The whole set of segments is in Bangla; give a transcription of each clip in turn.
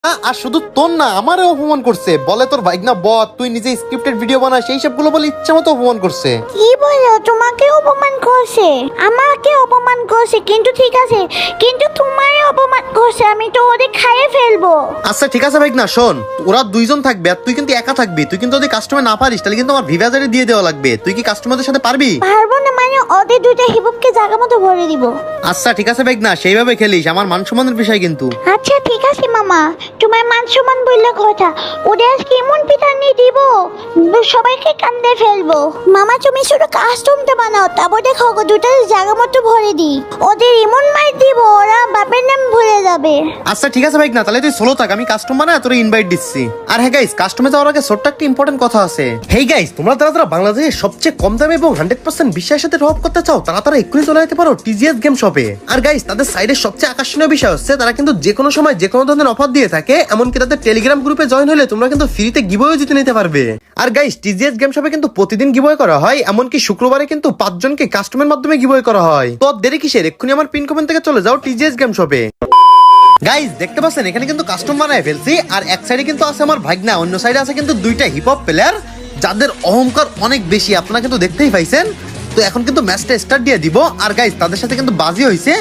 আর শুধু তোর না আমারও অপমান করছে, বলে তোর ভাই না বদ, তুই নিজে স্ক্রিপ্টেড ভিডিও বানাস, সেই সবগুলো বলে ইচ্ছা মতো অপমান করছে। কি বলো? তোমাকে অপমান করছে? আমাকে অপমান করছে? কিন্তু ঠিক আছে, কিন্তু তোমারে অপমান করছে, আমি তো ওদের খাইয়ে ফেলবো। আচ্ছা ঠিক আছে ভাই না, শোন, ওরা দুইজন থাকবে আর তুই কিন্তু একা থাকবি। তুই কিন্তু যদি কাস্টমার না পারিস তাহলে কিন্তু আমার ভিভাজারে দিয়ে দেওয়া লাগবে। তুই কি কাস্টমারদের সাথে পারবি? পারবো না মানে ওদের দুইটা হিবুককে জায়গা মতো ভরে দিব। আচ্ছা ঠিক আছে ভাই না, সেইভাবে খেলিস, আমার মান সম্মানের বিষয় কিন্তু। আচ্ছা ঠিক আছে মামা, তোমার মান সম্মান বললে কথা, ওদের আজ কেমন পিটানি দিব, সবাইকে কান্দে ফেলবো। মামা তুমি শুধু কাস্টমটা বানাও, তারপর দেখো দুটা জায়গা মতো ভরে দি, ওদের এমন মার দিব ওরা বাপের নাম ভুলে যাবে। আচ্ছা ঠিক আছে ভাই না, তাহলে তুই সোলো থাক, আমি কাস্টমার না তোর ইনভাইট দিচ্ছি। আর হ্যাঁ গাইস, কাস্টমার যাওয়ার আগে ছোট্ট একটা ইম্পর্টেন্ট কথা আছে। হেই গাইস, তোমরা যারা বাংলাদেশের সবচেয়ে কম দামে এবং 100% বিশ্বাসের সাথে ড্রপ করতে চাও, তারা এক্ষুনি চলে যেতে পারো টিজিএস গেম শপে। আর গাইস, তাদের সাইডের সবচেয়ে আকর্ষণীয় বিষয় হচ্ছে তারা কিন্তু যে কোনো সময় যে কোনো ধরনের অফার দিয়ে থাকে, এমনকি তাদের টেলিগ্রাম গ্রুপে জয়েন হলে তোমরা কিন্তু ফ্রিতে গিভওয়ে জিতে নিতে পারবে। আর গাইস, টিজিএস গেম শপে কিন্তু প্রতিদিন গিভওয়ে করা হয়, এমনকি শুক্রবারে কিন্তু 5 জনকে কাস্টমের মাধ্যমে গিভওয়ে করা হয়। তো দেরি কিসের, এক্ষুনি আমার পিন কমেন্ট থেকে চলে যাও টিজিএস গেম শপে। গাইস দেখতে পাচ্ছেন এখানে কিন্তু কাস্টম বানায় ফেলছি, আর এক সাইডে কিন্তু আছে আমার ভাগনা, অন্য সাইডে আছে কিন্তু দুইটা হিপ হপ প্লেয়ার যাদের অহংকার অনেক বেশি, আপনারা কিন্তু দেখতেই পাইছেন। তো এখন কিন্তু ম্যাচটা স্টার্ট দিয়ে দিব। আর গাইস, তাদের সাথে কিন্তু বাজি হইছে,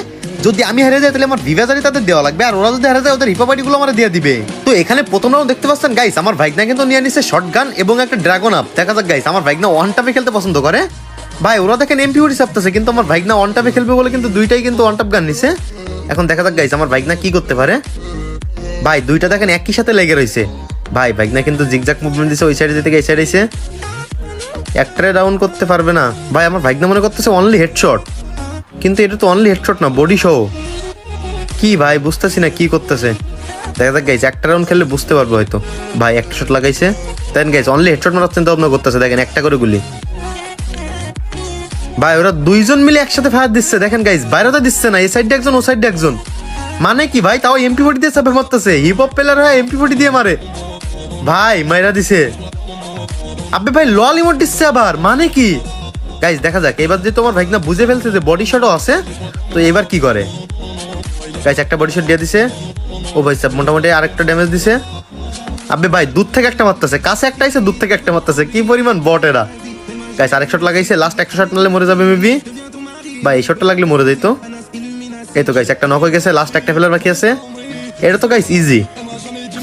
যদি আমি হেরে যাই তাহলে আমার ভিভাজারি তাদের দেওয়া লাগবে, আর ওরা যদি হেরে যায় ওদের হিপ হপ আইডিগুলো আমার দিয়ে দিবে। তো এখানে প্রথম রাউন্ড দেখতে পাচ্ছেন গাইস, আমার ভাগনা কিন্তু নিয়ে নিছে শটগান এবং একটা ড্রাগন আপ। দেখা যাক গাইস, আমার ভাগনা ওয়ান টাপে খেলতে পছন্দ করে। ভাই ওরা দেখেন এমপি40 চাপতেছে, কিন্তু আমার ভাগনা ওয়ান টাপে খেলবে বলে কিন্তু দুইটাই কিন্তু ওয়ান টাপ গান নিছে। এখন দেখা যাক গাইস আমার ভাগনা কি করতে পারে। ভাই দুইটা দেখেন একই সাথে লেগে রয়েছে। ভাই ভাগনা কিন্তু জিগজাক মুভমেন্ট দিছে, ওই সাইডে যেতে এই সাইডে এসে একটারে ডাউন করতে পারবে না। ভাই আমার ভাগনা মনে করতেছে অনলি হেডশট, কিন্তু এটা তো অনলি হেডশট না, বডি শো। কি ভাই বুঝতেছি না কি করতেছে। দেখা যাক গাইস, একটা রাউন্ড খেললে বুঝতে পারবো হয়তো। ভাই একটা শট লাগাইছে, দেখেন গাইস অনলি হেডশট মারার চিন্তা ভাবনা করতেছে, দেখেন একটা করে গুলি। ভাই ওরা দুইজন মিলে একসাথে ফায়ার দিচ্ছে, দেখেন গাইস, বাইরে তো দিচ্ছে না, এই সাইডে একজন ও সাইডে একজন। মানে কি ভাই, তাও এমপি40 দিয়ে চাপে মারতেছে, হিপ হপ প্লেয়ার হয় এমপি40 দিয়ে মারে। ভাই মাইরা দিছে, আবে ভাই লল ইমোট দিচ্ছে আবার, মানে কি গাইস। দেখা যাক এবার যে তোমার ভাগনা বুঝে ফেলছে যে বডি শটও আছে, তো এবার কি করে। গাইস একটা বডি শট দিয়ে দিছে, ও ভাই সাহেব মোটামুটি আরেকটা ড্যামেজ দিছে। আবে ভাই দূর থেকে একটা মারতেছে, কাছে একটা আইছে, দূর থেকে একটা মারতেছে, কি পরিমাণ বট এরা। গাইস আরেক শট লাগাইছে, লাস্ট একটা শট মারলে মরে যাবে মেবি। ভাই এই শটটা লাগলে মরে যাইতো। এই তো গাইস একটা নক হয়ে গেছে, লাস্ট একটা ফেলার বাকি আছে। এটা তো গাইস ইজি।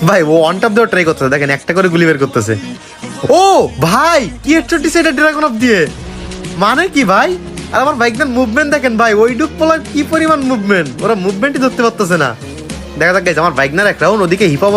ভাই ও অন টপ দিয়ে ট্রাই করতেছে, দেখেন একটা করে গুলি বের করতেছে। ও ভাই কি হেডশট দিছে এটা ড্রাগন অফ দিয়ে, মানে কি ভাই। আর আমার বাইকদের মুভমেন্ট দেখেন ভাই, ওই ডুক পোলার কি পরিমাণ মুভমেন্ট, ওরা মুভমেন্টই ধরতে পারতেছে না। দেখা যাক গাইস আমার বাইকনার এক রাউন্ড ওদিকে হিপ হপ